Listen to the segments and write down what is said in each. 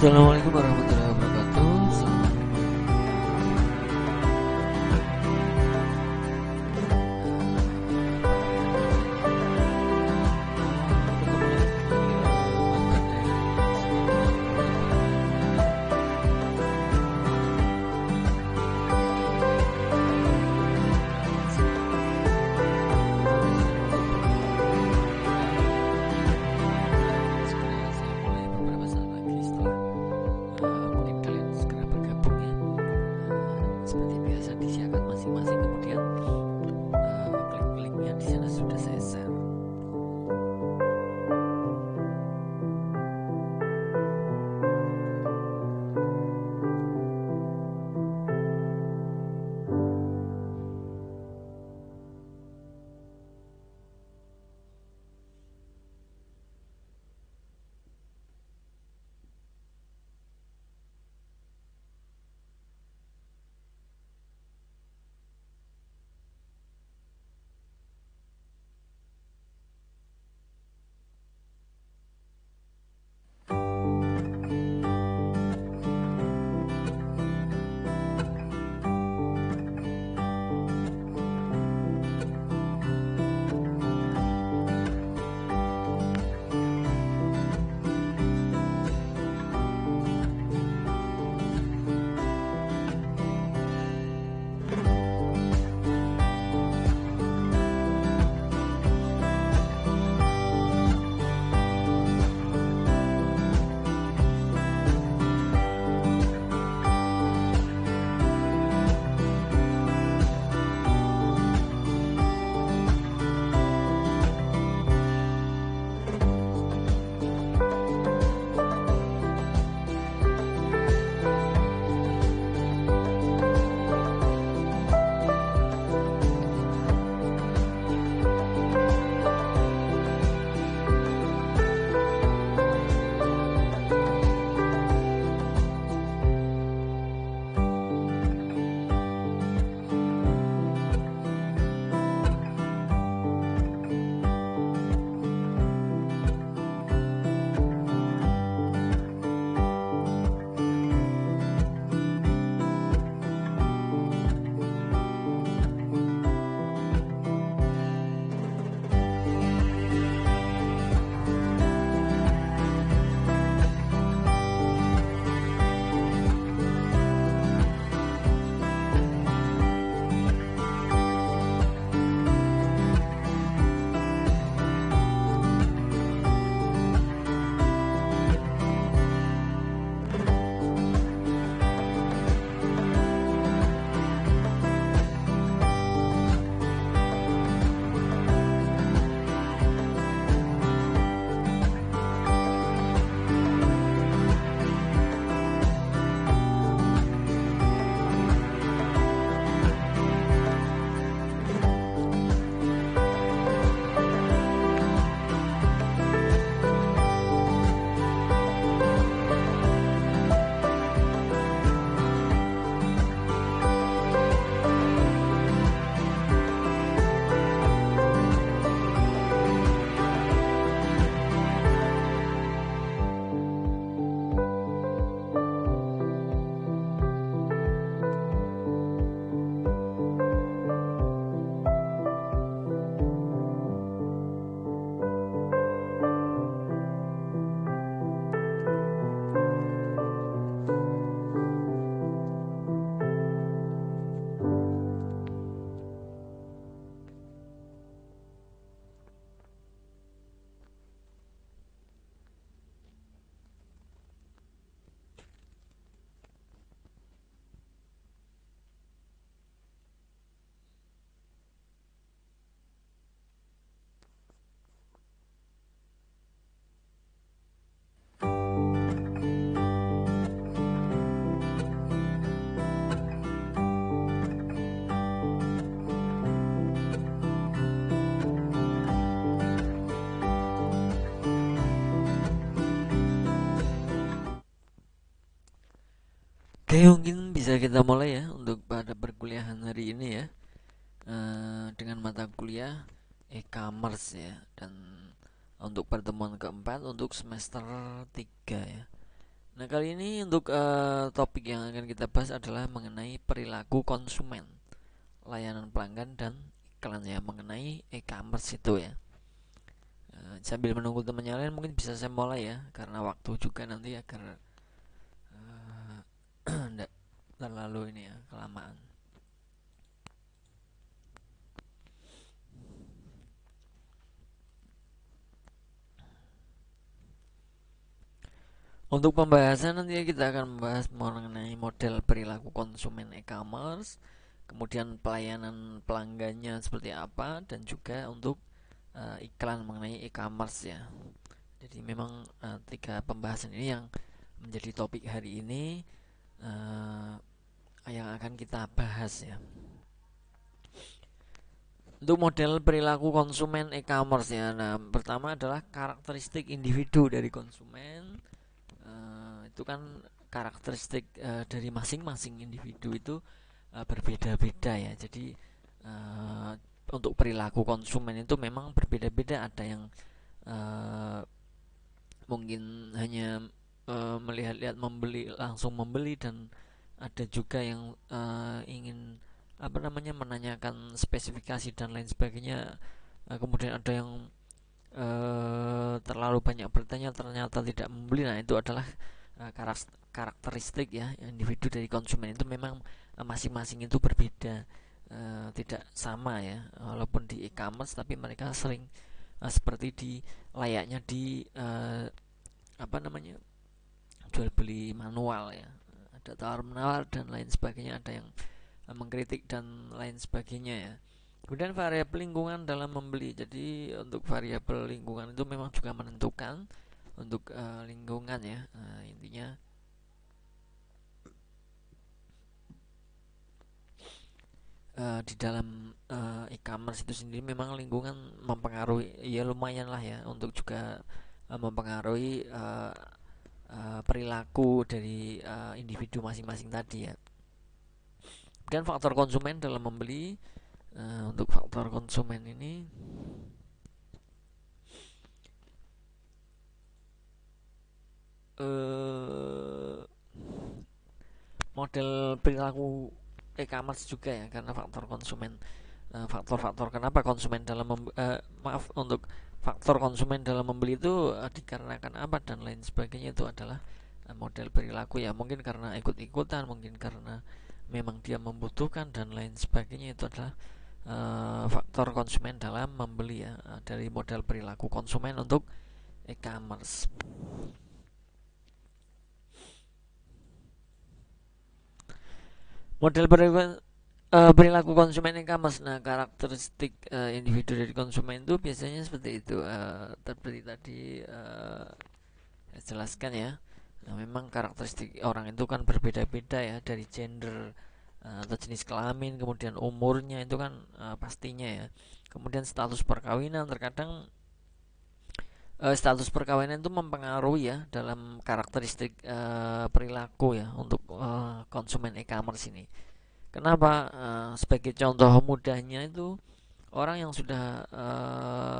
Assalamualaikum warahmatullahi wabarakatuh. Selamat mulai beberapa saat lagi setelah mungkin kalian segera bergabung ya. Seperti biasa disiapkan masing-masing, kemudian klik linknya di sana sudah saya share. Oke, mungkin bisa kita mulai ya untuk pada perkuliahan hari ini ya. Dengan mata kuliah e-commerce ya, dan untuk pertemuan keempat untuk semester 3 ya. Nah, kali ini untuk topik yang akan kita bahas adalah mengenai perilaku konsumen, layanan pelanggan dan iklan ya, mengenai e-commerce itu ya. Sambil menunggu temannya lain mungkin bisa saya mulai ya, karena waktu juga nanti agar tidak terlalu ini ya, kelamaan. Untuk pembahasan nanti kita akan membahas mengenai model perilaku konsumen e-commerce, kemudian pelayanan pelanggannya seperti apa, dan juga untuk iklan mengenai e-commerce ya. Jadi memang tiga pembahasan ini yang menjadi topik hari ini, uh, yang akan kita bahas ya. Untuk model perilaku konsumen e-commerce ya. Nah, pertama adalah karakteristik individu dari konsumen. Itu kan karakteristik dari masing-masing individu itu berbeda-beda ya. Jadi uh, untuk perilaku konsumen itu memang berbeda-beda. Ada yang uh, mungkin hanya melihat-lihat membeli, langsung membeli, dan ada juga yang ingin apa namanya, menanyakan spesifikasi dan lain sebagainya. Kemudian ada yang terlalu banyak bertanya ternyata tidak membeli. Nah, itu adalah karakteristik ya individu dari konsumen itu memang masing-masing itu berbeda, tidak sama ya, walaupun di e-commerce tapi mereka sering seperti di layaknya di apa namanya, jual beli manual ya, ada tawar menawar dan lain sebagainya, ada yang mengkritik dan lain sebagainya ya. Kemudian variabel lingkungan dalam membeli. Jadi untuk variabel lingkungan itu memang juga menentukan untuk lingkungan ya. Intinya di dalam e-commerce itu sendiri memang lingkungan mempengaruhi ya, lumayan lah ya, untuk juga mempengaruhi perilaku dari individu masing-masing tadi ya. Dan faktor konsumen dalam membeli. Untuk faktor konsumen ini model perilaku e-commerce juga ya, karena faktor konsumen, faktor-faktor kenapa konsumen dalam maaf, untuk faktor konsumen dalam membeli itu dikarenakan apa dan lain sebagainya, itu adalah model perilaku ya. Mungkin karena ikut-ikutan, mungkin karena memang dia membutuhkan dan lain sebagainya, itu adalah faktor konsumen dalam membeli ya, dari model perilaku konsumen untuk e-commerce. Model perilaku konsumen e-commerce. Nah, karakteristik individu dari konsumen itu biasanya seperti itu. Seperti tadi saya jelaskan ya. Nah, memang karakteristik orang itu kan berbeda-beda ya, dari gender atau jenis kelamin, kemudian umurnya itu kan pastinya ya. Kemudian status perkawinan, terkadang status perkawinan itu mempengaruhi ya dalam karakteristik perilaku ya untuk konsumen e-commerce ini. Kenapa? Sebagai contoh mudahnya itu, orang yang sudah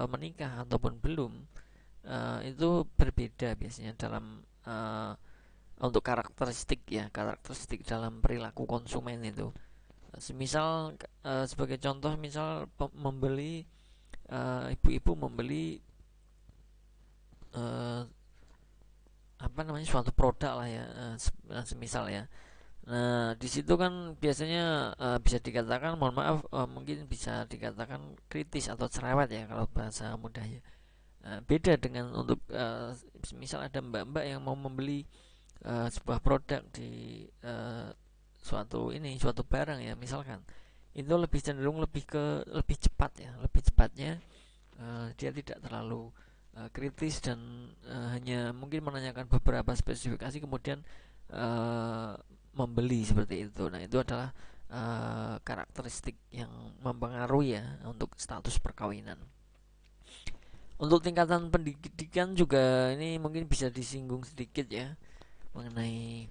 menikah ataupun belum, itu berbeda biasanya dalam untuk karakteristik ya, karakteristik dalam perilaku konsumen itu. Semisal sebagai contoh, misal membeli, ibu-ibu membeli uh, apa namanya, suatu produk lah ya, semisal ya. Nah, di situ kan biasanya bisa dikatakan, mohon maaf, mungkin bisa dikatakan kritis atau cerewet ya kalau bahasa mudahnya. Beda dengan untuk misal ada mbak-mbak yang mau membeli sebuah produk di suatu barang ya, misalkan itu lebih cenderung lebih cepat ya, lebih cepatnya dia tidak terlalu kritis dan hanya mungkin menanyakan beberapa spesifikasi kemudian uh, membeli seperti itu. Nah, itu adalah karakteristik yang mempengaruhi ya untuk status perkawinan. Untuk tingkatan pendidikan juga ini mungkin bisa disinggung sedikit ya, mengenai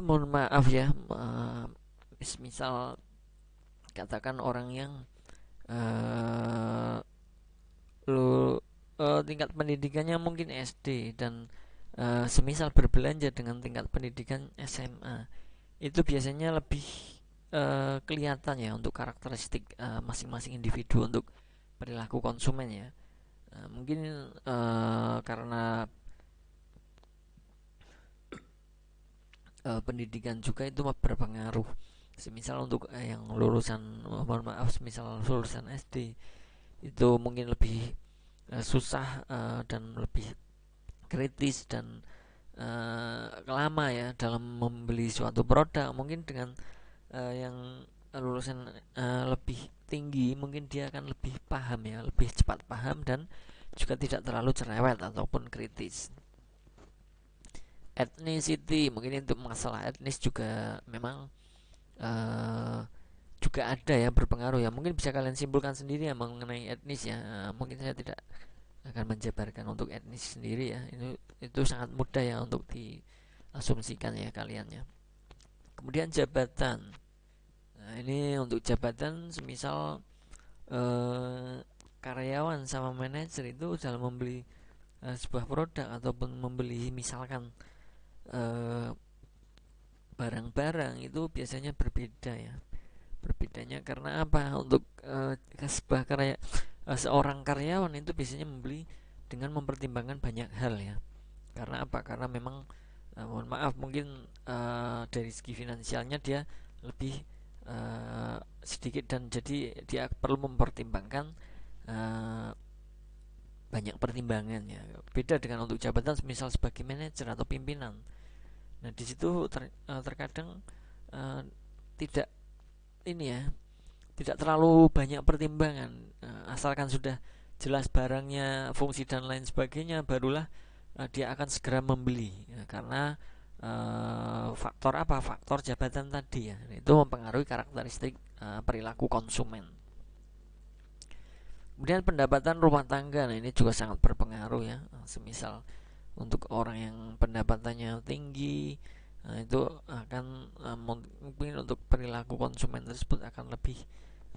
mohon maaf ya, misal katakan orang yang uh, tingkat pendidikannya mungkin SD dan semisal berbelanja dengan tingkat pendidikan SMA, itu biasanya lebih kelihatan ya untuk karakteristik masing-masing individu untuk perilaku konsumen ya. Mungkin karena pendidikan juga itu berpengaruh. Semisal untuk yang lulusan, mohon maaf, semisal lulusan SD itu mungkin lebih susah dan lebih kritis dan lama ya dalam membeli suatu produk. Mungkin dengan yang lulusan lebih tinggi, mungkin dia akan lebih paham ya, lebih cepat paham dan juga tidak terlalu cerewet ataupun kritis. Ethnicity, mungkin untuk masalah etnis juga memang uh, juga ada ya, berpengaruh ya. Mungkin bisa kalian simpulkan sendiri ya mengenai etnis ya. Mungkin saya tidak akan menjabarkan untuk etnis sendiri ya. Itu sangat mudah ya untuk diasumsikan ya kalian ya. Kemudian jabatan. Nah, ini untuk jabatan semisal karyawan sama manajer itu dalam membeli sebuah produk ataupun membeli misalkan eh, barang-barang itu biasanya berbeda ya. Berbedanya karena apa? Untuk sebuah seorang karyawan itu biasanya membeli dengan mempertimbangkan banyak hal ya. Karena apa? Karena memang mohon maaf, mungkin dari segi finansialnya dia lebih sedikit dan jadi dia perlu mempertimbangkan uh, banyak pertimbangan ya. Beda dengan untuk jabatan misal sebagai manajer atau pimpinan. Nah, di situ terkadang uh, tidak ini ya, tidak terlalu banyak pertimbangan. Asalkan sudah jelas barangnya, fungsi dan lain sebagainya, barulah dia akan segera membeli ya, karena faktor apa? Faktor jabatan tadi ya. Itu mempengaruhi karakteristik perilaku konsumen. Kemudian pendapatan rumah tangga, nah ini juga sangat berpengaruh ya. Semisal untuk orang yang pendapatannya tinggi, nah itu akan mungkin untuk perilaku konsumen tersebut akan lebih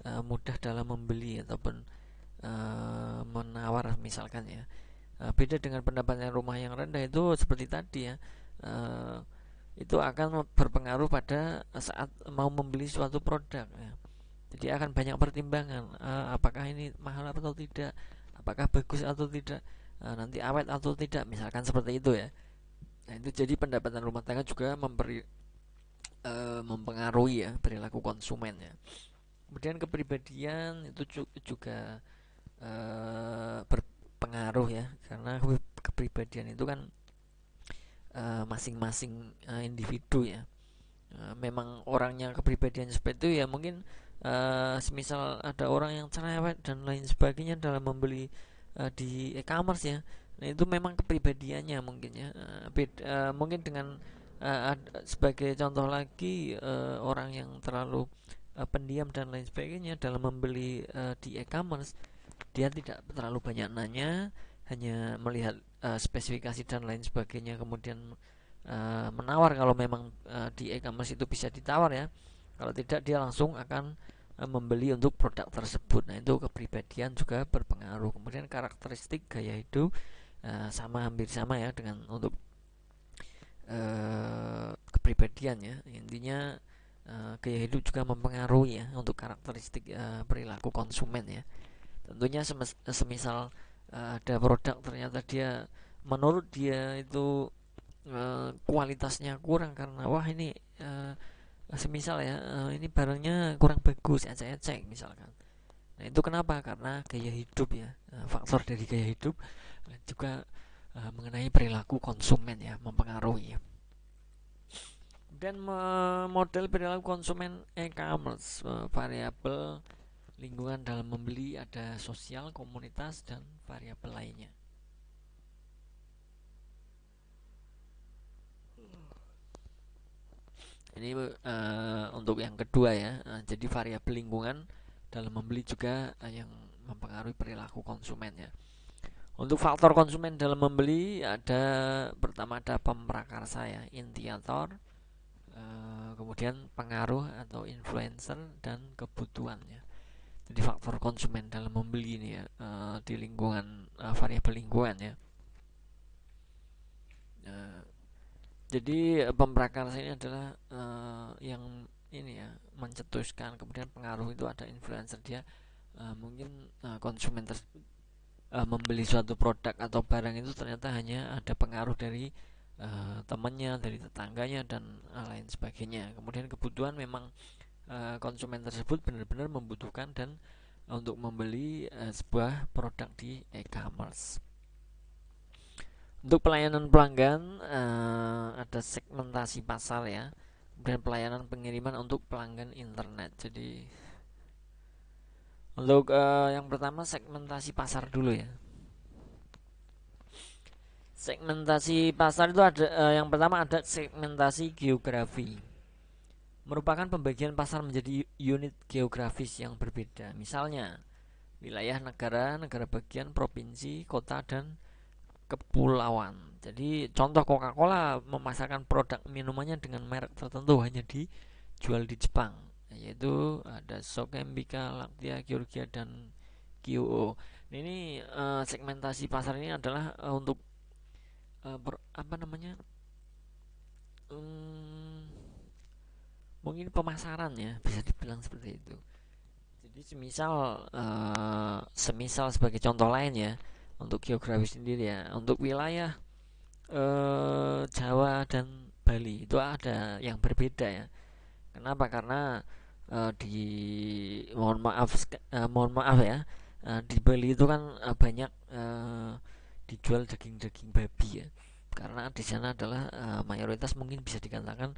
mudah dalam membeli ataupun menawar misalkan ya. Beda dengan pendapatan rumah yang rendah itu seperti tadi ya. Itu akan berpengaruh pada saat mau membeli suatu produk ya. Jadi akan banyak pertimbangan, apakah ini mahal atau tidak, apakah bagus atau tidak, nanti awet atau tidak, misalkan seperti itu ya. Nah, itu jadi pendapatan rumah tangga juga mempengaruhi ya perilaku konsumen ya. Kemudian kepribadian itu juga berpengaruh ya, karena kepribadian itu kan masing-masing individu ya. Memang orangnya kepribadian seperti itu ya, mungkin semisal ada orang yang cerewet dan lain sebagainya dalam membeli di e-commerce ya. Nah, itu memang kepribadiannya mungkin ya. Mungkin dengan sebagai contoh lagi, orang yang terlalu pendiam dan lain sebagainya dalam membeli di e-commerce, dia tidak terlalu banyak nanya, hanya melihat spesifikasi dan lain sebagainya, kemudian menawar kalau memang di e-commerce itu bisa ditawar ya. Kalau tidak, dia langsung akan membeli untuk produk tersebut. Nah, itu kepribadian juga berpengaruh. Kemudian karakteristik gaya hidup hampir sama ya dengan untuk kepribadian ya. Intinya gaya hidup juga mempengaruhi ya untuk karakteristik perilaku konsumen ya. Tentunya semisal ada produk ternyata dia menurut dia itu kualitasnya kurang karena wah ini semisal ya ini barangnya kurang bagus, ecek-ecek misalkan. Nah, itu kenapa? Karena gaya hidup ya, faktor dari gaya hidup juga mengenai perilaku konsumen ya, mempengaruhi ya. Dan model perilaku konsumen e-commerce, variabel lingkungan dalam membeli, ada sosial, komunitas, dan variabel lainnya. Ini untuk yang kedua ya. Jadi variabel lingkungan dalam membeli juga yang mempengaruhi perilaku konsumen ya. Untuk faktor konsumen dalam membeli pertama ada pemrakarsa ya, intiator, kemudian pengaruh atau influencer dan kebutuhan ya. Jadi faktor konsumen dalam membeli ini ya, di lingkungan, variabel lingkungan ya. Uh, jadi pemprakarsaan ini adalah yang ini ya, mencetuskan, kemudian pengaruh itu ada influencer, dia mungkin konsumen tersebut membeli suatu produk atau barang itu ternyata hanya ada pengaruh dari temannya, dari tetangganya dan lain sebagainya. Kemudian kebutuhan memang konsumen tersebut benar-benar membutuhkan dan untuk membeli sebuah produk di e-commerce. Untuk pelayanan pelanggan ada segmentasi pasar ya, dan pelayanan pengiriman untuk pelanggan internet. Jadi untuk yang pertama segmentasi pasar dulu ya. Segmentasi pasar itu ada yang pertama ada segmentasi geografi. Merupakan pembagian pasar menjadi unit geografis yang berbeda. Misalnya wilayah negara, negara bagian, provinsi, kota dan kepulauan. Jadi contoh Coca-Cola memasarkan produk minumannya dengan merek tertentu hanya dijual di Jepang, yaitu ada Sokembika, Lactia, Georgia dan QO. Ini segmentasi pasar ini adalah untuk apa namanya? Hmm, mungkin pemasaran ya, bisa dibilang seperti itu. Jadi semisal sebagai contoh lain ya, untuk geografi sendiri ya, untuk wilayah Jawa dan Bali itu ada yang berbeda ya. Kenapa? Karena di mohon maaf ya, di Bali itu kan banyak dijual daging-daging babi ya. Karena di sana adalah mayoritas mungkin bisa dikatakan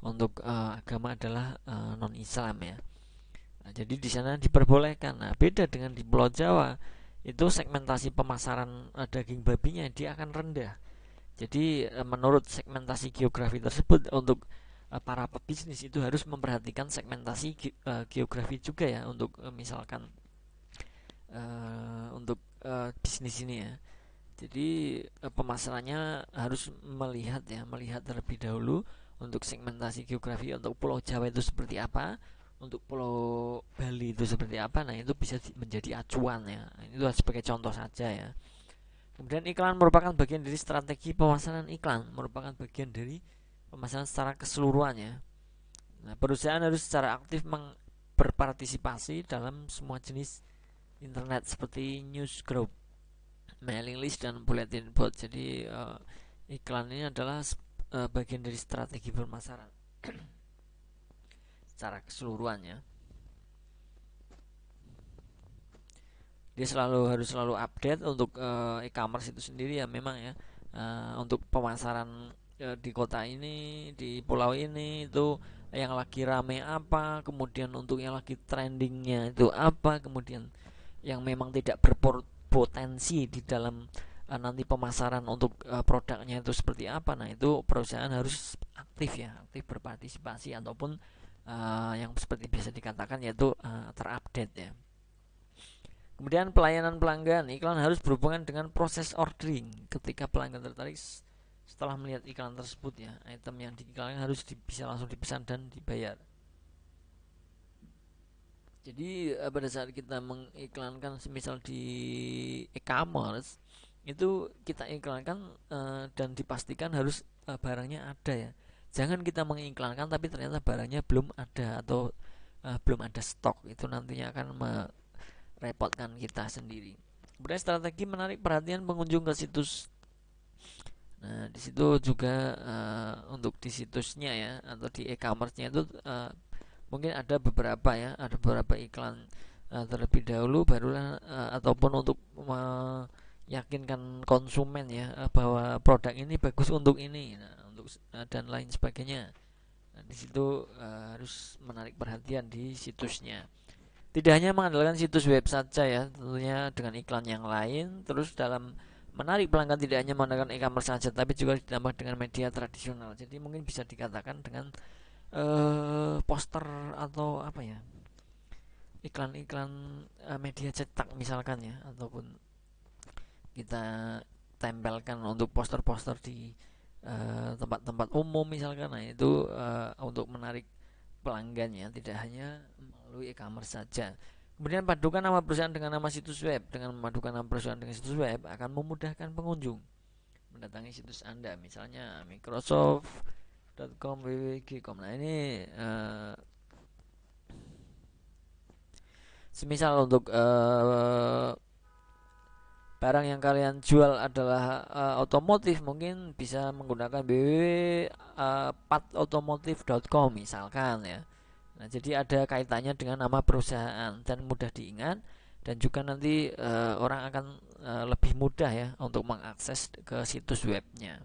untuk agama adalah non Islam ya. Nah, jadi di sana diperbolehkan. Nah, beda dengan di Pulau Jawa, itu segmentasi pemasaran daging babinya dia akan rendah. Jadi menurut segmentasi geografi tersebut, untuk para pebisnis itu harus memperhatikan segmentasi geografi juga ya, untuk misalkan untuk bisnis ini ya. Jadi pemasarannya harus melihat terlebih dahulu untuk segmentasi geografi. Untuk Pulau Jawa itu seperti apa, untuk Pulau Bali itu seperti apa. Nah, itu bisa menjadi acuan ya. Itu sebagai contoh saja ya. Kemudian iklan merupakan bagian dari strategi pemasaran. Iklan merupakan bagian dari pemasaran secara keseluruhan ya. Nah, perusahaan harus secara aktif berpartisipasi dalam semua jenis internet seperti news group, mailing list dan bulletin board. Jadi iklan ini adalah bagian dari strategi pemasaran secara keseluruhannya. Dia harus selalu update untuk e-commerce itu sendiri ya, memang ya, untuk pemasaran di kota ini, di pulau ini itu yang lagi rame apa, kemudian untuk yang lagi trendingnya itu apa, kemudian yang memang tidak berpotensi di dalam nanti pemasaran untuk produknya itu seperti apa. Nah, itu perusahaan harus aktif ya, aktif berpartisipasi, ataupun yang seperti biasa dikatakan yaitu terupdate ya. Kemudian pelayanan pelanggan, iklan harus berhubungan dengan proses ordering. Ketika pelanggan tertarik setelah melihat iklan tersebut ya, item yang diiklankan harus bisa langsung dipesan dan dibayar. Jadi pada saat kita mengiklankan semisal di e-commerce, itu kita iklankan dan dipastikan harus barangnya ada ya. Jangan kita mengiklankan tapi ternyata barangnya belum ada, atau belum ada stok. Itu nantinya akan repotkan kita sendiri. Kemudian strategi menarik perhatian pengunjung ke situs. Nah, di situ juga untuk di situsnya ya, atau di e-commerce-nya itu mungkin ada beberapa iklan terlebih dahulu, barulah ataupun untuk meyakinkan konsumen ya, bahwa produk ini bagus untuk ini, dan lain sebagainya. Nah, di situ harus menarik perhatian di situsnya. Tidak hanya mengandalkan situs web saja ya, tentunya dengan iklan yang lain. Terus dalam menarik pelanggan tidak hanya mengandalkan e-commerce saja, tapi juga ditambah dengan media tradisional. Jadi mungkin bisa dikatakan dengan poster atau apa ya, iklan-iklan media cetak misalkan ya, ataupun kita tempelkan untuk poster-poster di tempat-tempat umum misalkan. Nah, itu untuk menarik pelanggannya, tidak hanya melalui e-commerce saja. Kemudian padukan nama perusahaan dengan nama situs web. Dengan memadukan nama perusahaan dengan situs web akan memudahkan pengunjung mendatangi situs Anda, misalnya Microsoft.com, www.com. Nah ini semisal untuk barang yang kalian jual adalah otomotif, mungkin bisa menggunakan www.patautomotive.com misalkan ya. Nah, jadi ada kaitannya dengan nama perusahaan dan mudah diingat, dan juga nanti orang akan lebih mudah ya untuk mengakses ke situs webnya.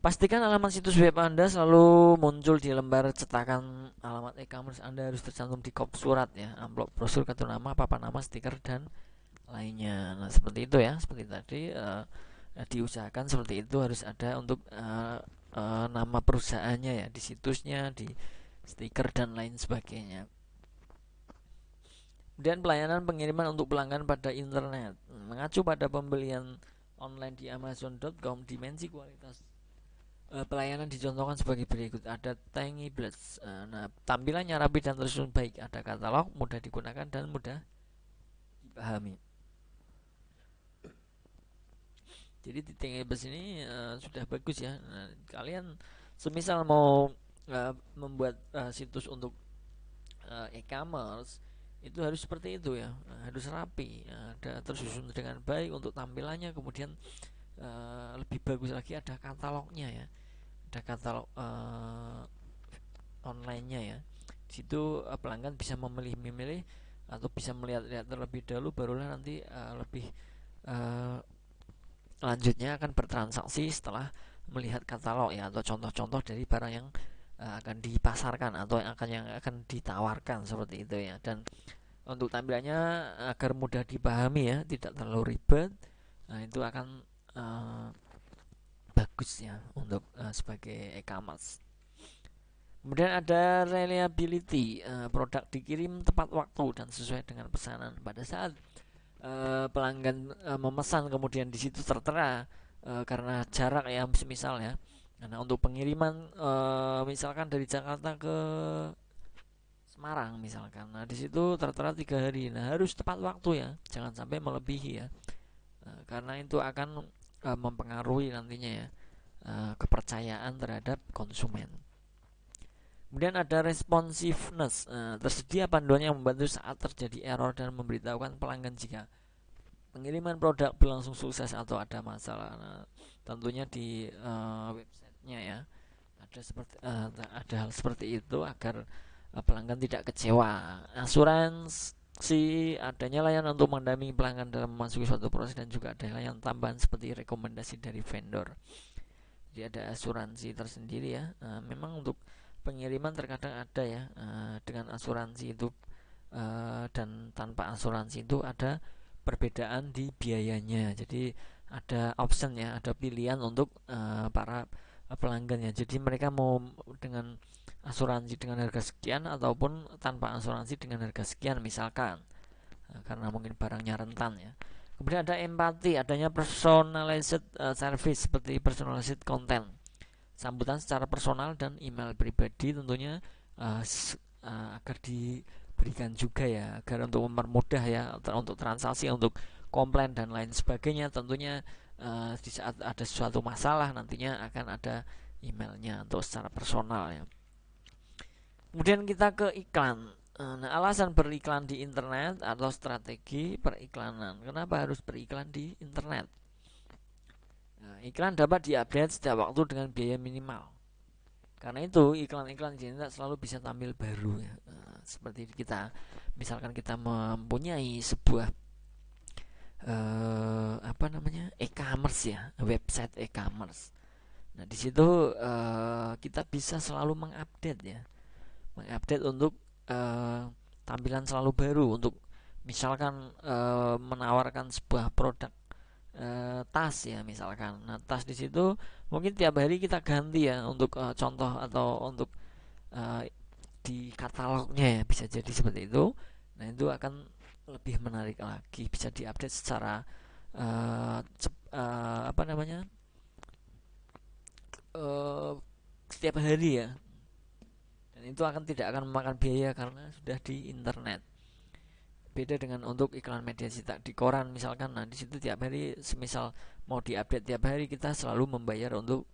Pastikan alamat situs web Anda selalu muncul di lembar cetakan. Alamat e-commerce Anda harus tercantum di kop surat ya, amplop, brosur, kartu nama, papan nama, stiker, dan lainnya. Nah, seperti itu ya, seperti tadi diusahakan seperti itu harus ada untuk nama perusahaannya ya, di situsnya, di stiker, dan lain sebagainya. Kemudian pelayanan pengiriman untuk pelanggan pada internet. Mengacu pada pembelian online di Amazon.com, dimensi kualitas pelayanan dicontohkan sebagai berikut. Ada Tiny Blitz. Nah, tampilannya rapi dan tersusun baik. Ada katalog, mudah digunakan dan mudah dipahami. Jadi di Tiny Blitz ini sudah bagus ya. Nah, kalian semisal mau membuat situs untuk e-commerce, itu harus seperti itu ya. Harus rapi, ada tersusun dengan baik untuk tampilannya. Kemudian lebih bagus lagi ada katalognya ya, ada katalog online-nya ya. Di situ pelanggan bisa memilih atau bisa melihat-lihat terlebih dahulu, barulah nanti lebih lanjutnya akan bertransaksi setelah melihat katalog ya, atau contoh-contoh dari barang yang akan dipasarkan atau yang akan ditawarkan, seperti itu ya. Dan untuk tampilannya agar mudah dipahami ya, tidak terlalu ribet. Nah, itu akan bagus ya untuk sebagai e-commerce. Kemudian ada reliability, produk dikirim tepat waktu dan sesuai dengan pesanan. Pada saat pelanggan memesan kemudian di situ tertera karena jarak ya, misal ya. Nah, untuk pengiriman misalkan dari Jakarta ke Semarang misalkan, nah di situ tertera 3 hari. Nah, harus tepat waktu ya, jangan sampai melebihi ya. Karena itu akan mempengaruhi nantinya ya kepercayaan terhadap konsumen. Kemudian ada responsiveness, tersedia panduan yang membantu saat terjadi error dan memberitahukan pelanggan jika pengiriman produk berlangsung sukses atau ada masalah. Nah, tentunya di websitenya ya ada hal seperti itu agar pelanggan tidak kecewa. Asuransi, adanya layanan untuk mendampingi pelanggan dalam memasuki suatu proses, dan juga ada layanan tambahan seperti rekomendasi dari vendor. Jadi ada asuransi tersendiri ya. Memang untuk pengiriman terkadang ada ya dengan asuransi itu dan tanpa asuransi itu ada perbedaan di biayanya. Jadi ada option ya, ada pilihan untuk para pelanggan ya. Jadi mereka mau dengan asuransi dengan harga sekian ataupun tanpa asuransi dengan harga sekian misalkan, karena mungkin barangnya rentan ya. Kemudian ada empati, adanya personalized service seperti personalized content, sambutan secara personal, dan email pribadi tentunya agar diberikan juga ya, agar untuk mempermudah ya untuk transaksi, untuk komplain dan lain sebagainya. Tentunya di saat ada suatu masalah nantinya akan ada emailnya untuk secara personal ya. Kemudian kita ke iklan. Nah, alasan beriklan di internet atau strategi periklanan. Kenapa harus beriklan di internet? Nah, iklan dapat diupdate setiap waktu dengan biaya minimal. Karena itu iklan-iklan di internet selalu bisa tampil baru ya. Seperti kita, misalkan kita mempunyai sebuah e-commerce ya, website e-commerce. Nah, di situ kita bisa selalu mengupdate untuk tampilan selalu baru, untuk misalkan menawarkan sebuah produk tas ya misalkan. Nah, tas di situ mungkin tiap hari kita ganti ya untuk contoh, atau untuk di katalognya ya, bisa jadi seperti itu. Nah, itu akan lebih menarik lagi, bisa diupdate secara setiap hari ya, dan itu tidak akan memakan biaya karena sudah di internet. beda dengan untuk iklan media cetak di koran misalkan. Nah, di situ tiap hari semisal mau diupdate tiap hari, kita selalu membayar untuk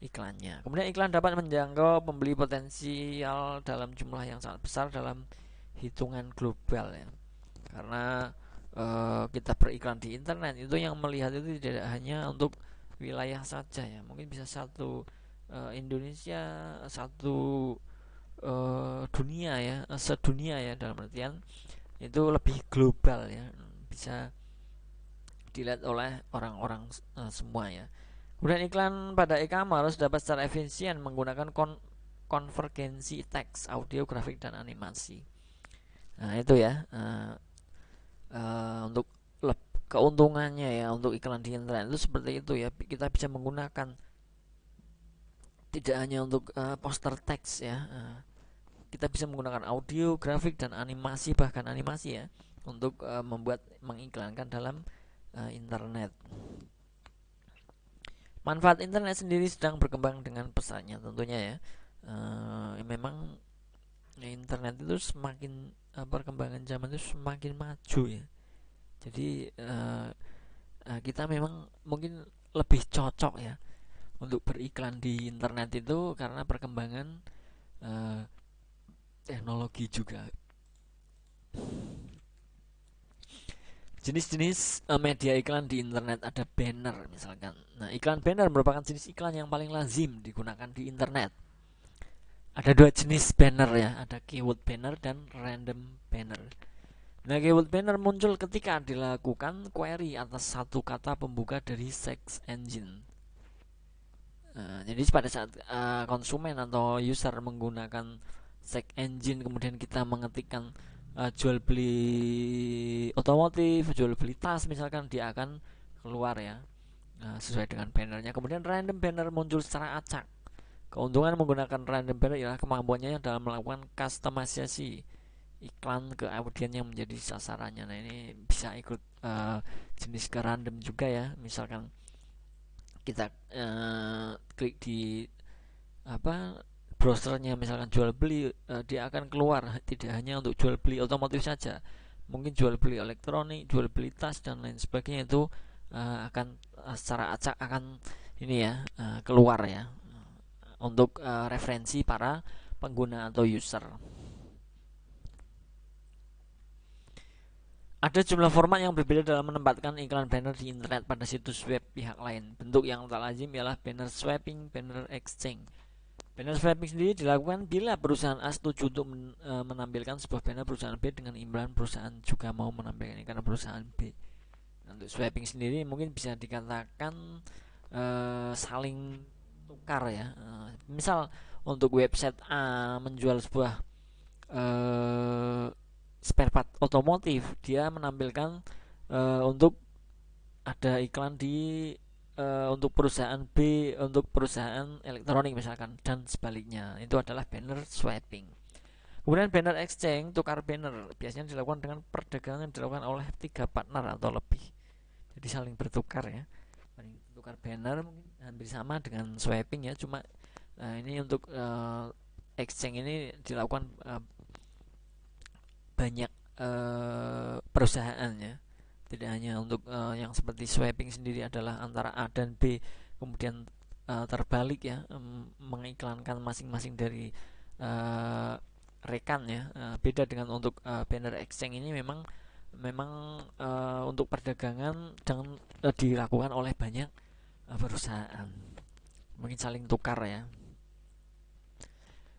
iklannya. Kemudian iklan dapat menjangkau pembeli potensial dalam jumlah yang sangat besar dalam hitungan global ya. Karena kita beriklan di internet itu yang melihat itu tidak hanya untuk wilayah saja ya. Mungkin bisa satu Indonesia, satu dunia ya, sedunia ya, dalam artian itu lebih global ya, bisa dilihat oleh orang-orang semua ya. Kemudian iklan pada e-commerce dapat secara efisien menggunakan konvergensi teks, audio, grafik, dan animasi. Nah itu ya untuk keuntungannya ya untuk iklan di internet itu seperti itu ya. Kita bisa menggunakan tidak hanya untuk poster teks ya, kita bisa menggunakan audio, grafik, dan animasi, bahkan animasi ya, untuk membuat mengiklankan dalam internet. Manfaat internet sendiri sedang berkembang dengan pesatnya tentunya ya. Memang internet itu semakin perkembangan zaman itu semakin maju ya. Jadi kita memang mungkin lebih cocok ya untuk beriklan di internet itu karena perkembangan teknologi juga. Jenis-jenis media iklan di internet, ada banner misalkan. Nah, iklan banner merupakan jenis iklan yang paling lazim digunakan di internet. Ada dua jenis banner ya, ada keyword banner dan random banner. Nah, keyword banner muncul ketika dilakukan query atas satu kata pembuka dari search engine. Jadi pada saat konsumen atau user menggunakan search engine, kemudian kita mengetikkan jual beli otomotif, jual beli tas misalkan, dia akan keluar ya sesuai dengan bannernya. Kemudian random banner muncul secara acak. Keuntungan menggunakan random banner ialah kemampuannya dalam melakukan customisasi iklan ke audien yang menjadi sasarannya. Nah, ini bisa ikut jenis ke random juga ya. Misalkan kita klik di browsernya misalkan jual beli, dia akan keluar tidak hanya untuk jual beli otomotif saja, mungkin jual beli elektronik, jual beli tas, dan lain sebagainya. Itu akan secara acak akan ini ya keluar ya untuk referensi para pengguna atau user. Ada jumlah format yang berbeda dalam menempatkan iklan banner di internet pada situs web pihak lain. Bentuk yang tak lazim ialah banner swapping, banner exchange. Banner swapping sendiri dilakukan bila perusahaan A setuju untuk menampilkan sebuah banner perusahaan B dengan imbalan perusahaan juga mau menampilkan iklan perusahaan B. Untuk swapping sendiri mungkin bisa dikatakan saling tukar ya. Misal untuk website A menjual sebuah spare part otomotif, dia menampilkan untuk ada iklan di untuk perusahaan B untuk perusahaan elektronik misalkan, dan sebaliknya. Itu adalah banner swapping. Kemudian banner exchange, tukar banner, biasanya dilakukan dengan perdagangan dilakukan oleh 3 partner atau lebih. Jadi saling bertukar ya. Tukar banner mungkin hampir sama dengan swapping ya, cuma ini untuk exchange ini dilakukan banyak perusahaan ya. Tidak hanya untuk yang seperti swapping sendiri adalah antara A dan B, kemudian terbalik ya, mengiklankan masing-masing dari rekan ya. Beda dengan untuk banner exchange ini memang untuk perdagangan dan dilakukan oleh banyak perusahaan, mungkin saling tukar ya.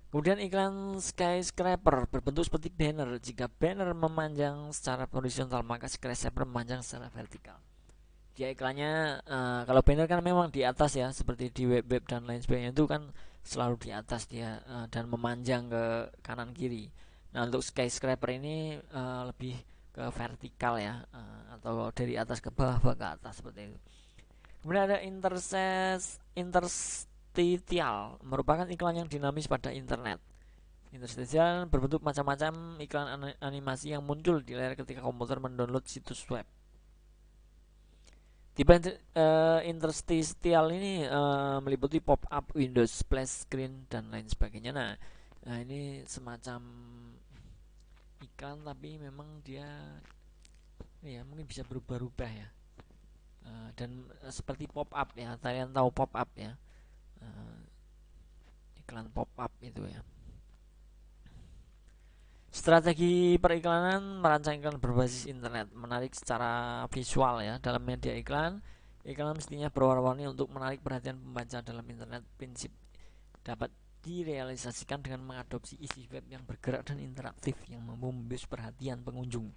Kemudian iklan skyscraper berbentuk seperti banner. Jika banner memanjang secara horizontal, maka skyscraper memanjang secara vertikal. Dia iklannya kalau banner kan memang di atas ya, seperti di web-web dan lain sebagainya, itu kan selalu di atas dia dan memanjang ke kanan kiri. Nah, untuk skyscraper ini lebih ke vertikal ya, atau dari atas ke bawah ke atas seperti itu. Kemudian ada interstitial, merupakan iklan yang dinamis pada internet. Interstitial berbentuk macam-macam iklan animasi yang muncul di layar ketika komputer mendownload situs web. Tipe interstitial ini meliputi pop-up, Windows, splash screen, dan lain sebagainya. Nah, ini semacam iklan tapi memang dia ya mungkin bisa berubah-ubah ya. Dan seperti pop up ya, kalian tahu pop up ya. Eh, Iklan pop up itu ya. Strategi periklanan merancang iklan berbasis internet, menarik secara visual ya. Dalam media iklan, iklan mestinya berwarna-warni untuk menarik perhatian pembaca dalam internet. Prinsip dapat direalisasikan dengan mengadopsi isi web yang bergerak dan interaktif yang mampu membius perhatian pengunjung.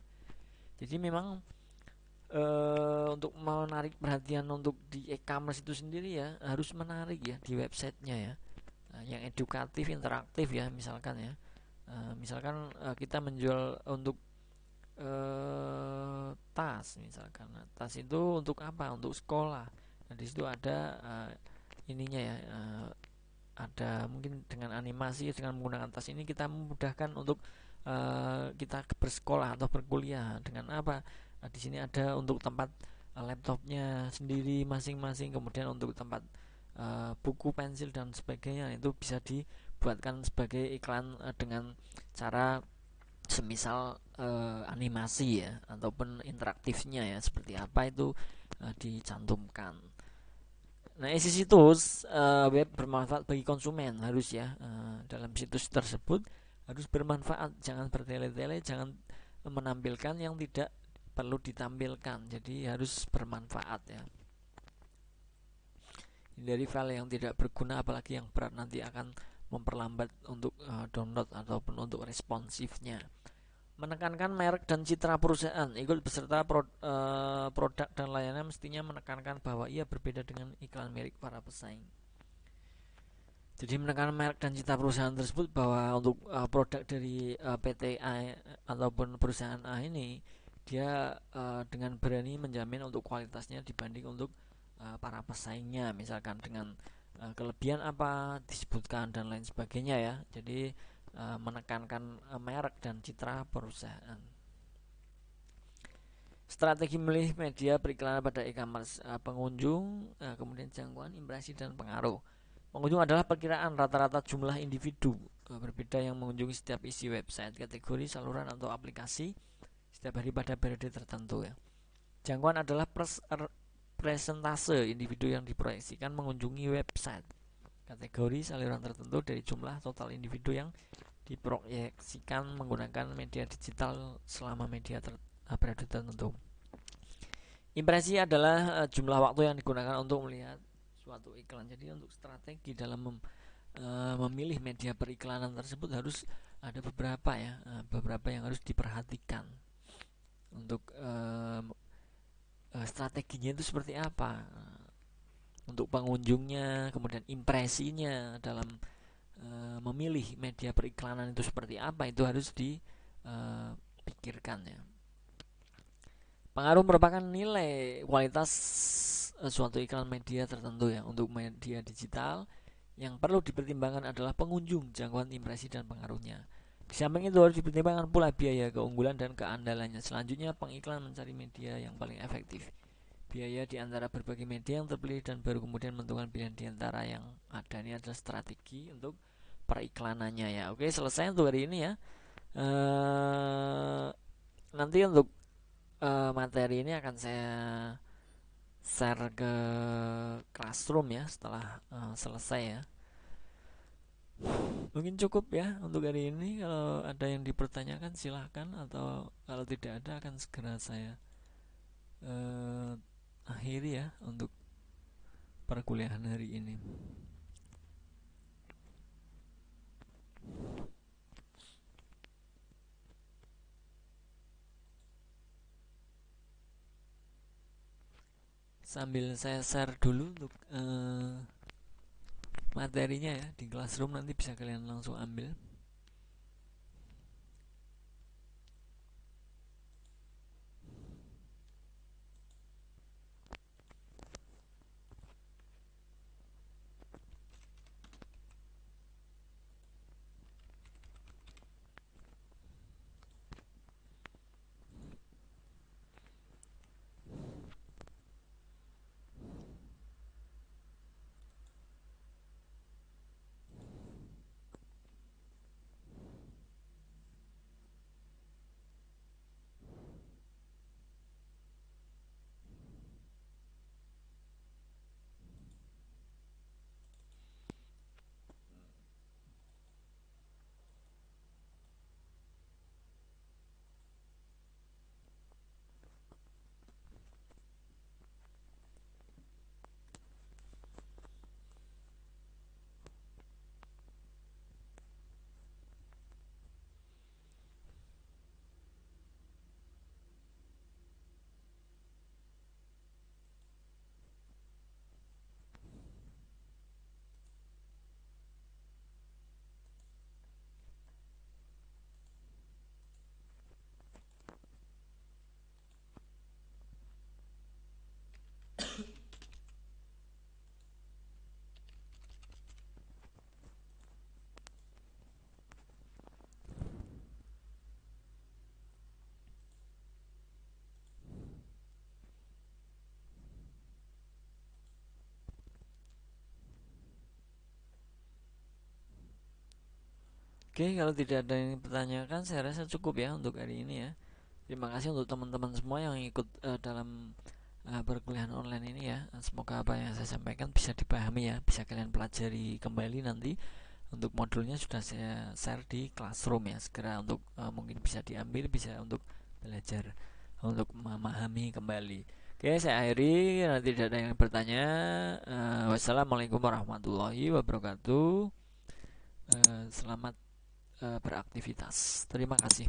Jadi memang untuk menarik perhatian untuk di e-commerce itu sendiri ya harus menarik ya di websitenya ya. Yang edukatif, interaktif ya misalkan ya. Misalkan kita menjual untuk tas misalkan. Nah, tas itu untuk apa? Untuk sekolah. Nah, di situ ada ininya ya. Ada mungkin dengan animasi dengan menggunakan tas ini kita memudahkan untuk kita bersekolah atau berkuliah dengan apa? Nah, di sini ada untuk tempat laptopnya sendiri masing-masing, kemudian untuk tempat buku, pensil dan sebagainya itu bisa dibuatkan sebagai iklan dengan cara semisal animasi ya ataupun interaktifnya ya seperti apa itu dicantumkan. Nah, isi situs web bermanfaat bagi konsumen harus ya. Dalam situs tersebut harus bermanfaat, jangan bertele-tele, jangan menampilkan yang tidak perlu ditampilkan. Jadi harus bermanfaat ya. Dari file yang tidak berguna apalagi yang berat nanti akan memperlambat untuk download ataupun untuk responsifnya. Menekankan merek dan citra perusahaan ikut beserta produk dan layanan mestinya menekankan bahwa ia berbeda dengan iklan milik para pesaing. Jadi menekankan merek dan citra perusahaan tersebut bahwa untuk produk dari PT A ataupun perusahaan A ini dia dengan berani menjamin untuk kualitasnya dibanding untuk para pesaingnya, misalkan dengan kelebihan apa disebutkan dan lain sebagainya ya. Jadi menekankan merek dan citra perusahaan. Strategi memilih media periklanan pada e-commerce, pengunjung, kemudian jangkauan, impresi dan pengaruh. Pengunjung adalah perkiraan rata-rata jumlah individu berbeda yang mengunjungi setiap isi website, kategori, saluran atau aplikasi setiap hari pada periode tertentu ya. Jangkauan adalah presentase individu yang diproyeksikan mengunjungi website, kategori, saluran tertentu dari jumlah total individu yang diproyeksikan menggunakan media digital selama periode tertentu. Impresi adalah jumlah waktu yang digunakan untuk melihat suatu iklan. Jadi untuk strategi dalam memilih media periklanan tersebut harus ada beberapa ya, beberapa yang harus diperhatikan untuk strateginya itu seperti apa untuk pengunjungnya, kemudian impresinya dalam memilih media periklanan itu seperti apa, itu harus dipikirkan ya. Pengaruh merupakan nilai kualitas suatu iklan media tertentu ya. Untuk media digital yang perlu dipertimbangkan adalah pengunjung, jangkauan, impresi dan pengaruhnya. Di samping itu harus dipertimbangkan pula biaya, keunggulan dan keandalannya. Selanjutnya pengiklan mencari media yang paling efektif. Biaya di antara berbagai media yang terpilih dan baru kemudian menentukan pilihan di antara yang ada. Ini adalah strategi untuk periklanannya ya. Oke, selesai untuk hari ini ya. Nanti untuk materi ini akan saya share ke Classroom ya setelah selesai ya. Mungkin cukup ya untuk hari ini. Kalau ada yang dipertanyakan silahkan, atau kalau tidak ada akan segera saya akhiri ya untuk perkuliahan hari ini. Sambil saya share dulu untuk materinya ya di Classroom, nanti bisa kalian langsung ambil. Oke, kalau tidak ada yang dipertanyakan, saya rasa cukup ya untuk hari ini ya. Terima kasih untuk teman-teman semua yang ikut dalam perkuliahan online ini ya. Semoga apa yang saya sampaikan bisa dipahami ya, bisa kalian pelajari kembali nanti. Untuk modulnya sudah saya share di Classroom ya, segera untuk mungkin bisa diambil, bisa untuk belajar, untuk memahami kembali. Oke, saya akhiri, tidak ada yang bertanya. Wassalamualaikum warahmatullahi wabarakatuh. Selamat beraktivitas. Terima kasih.